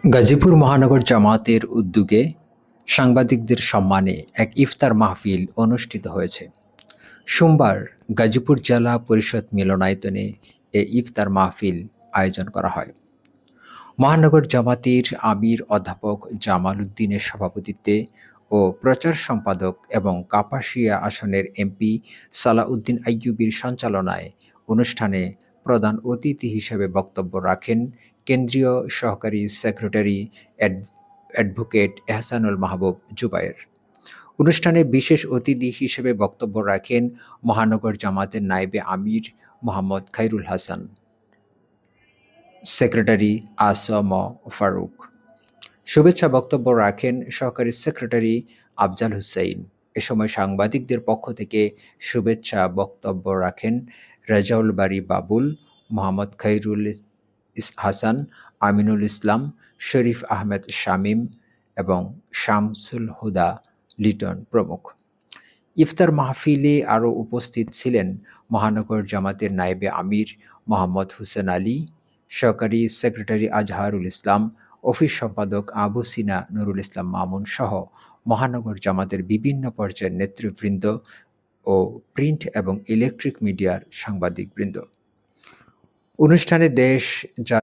গাজীপুর মহানগর জামায়াতের উদ্যোগে সাংবাদিকদের সম্মানে এক ইফতার মাহফিল অনুষ্ঠিত হয়েছে। সোমবার গাজীপুর জেলা পরিষদ মিলনায়তনে এ ইফতার মাহফিল আয়োজন করা হয়। মহানগর জামায়াতের আমির অধ্যাপক জামাল উদ্দিনের সভাপতিত্বে ও প্রচার সম্পাদক এবং কাপাসিয়া আসনের এমপি সালাউদ্দিন আইয়ুবীর সঞ্চালনায় অনুষ্ঠানে প্রধান অতিথি হিসেবে বক্তব্য রাখেন কেন্দ্রীয় সহকারী সেক্রেটারি অ্যাডভোকেট এহসানুল মাহবুব জুবায়ের। অনুষ্ঠানে বিশেষ অতিথি হিসেবে বক্তব্য রাখেন মহানগর জামায়াতের নায়েবে আমির মোহাম্মদ খায়রুল হাসান, সেক্রেটারি আসম ফারুক। শুভেচ্ছা বক্তব্য রাখেন সহকারী সেক্রেটারি আফজাল হুসাইন। এ সময় সাংবাদিকদের পক্ষ থেকে শুভেচ্ছা বক্তব্য রাখেন রেজাউল বারী বাবুল, মোহাম্মদ খায়রুল হাসান, আমিনুল ইসলাম, শরীফ আহমেদ শামীম এবং শামসুল হুদা লিটন প্রমুখ। ইফতার মাহফিলে আরও উপস্থিত ছিলেন মহানগর জামায়াতের নায়েবে আমির মোহাম্মদ হুসেন আলী, সহকারী সেক্রেটারি আজহারুল ইসলাম, অফিস সম্পাদক আবু সিনা নুরুল ইসলাম মামুন সহ মহানগর জামায়াতের বিভিন্ন পর্যায়ের নেতৃবৃন্দ ও প্রিন্ট এবং ইলেকট্রিক মিডিয়ার সাংবাদিকবৃন্দ। অনুষ্ঠানে দেশ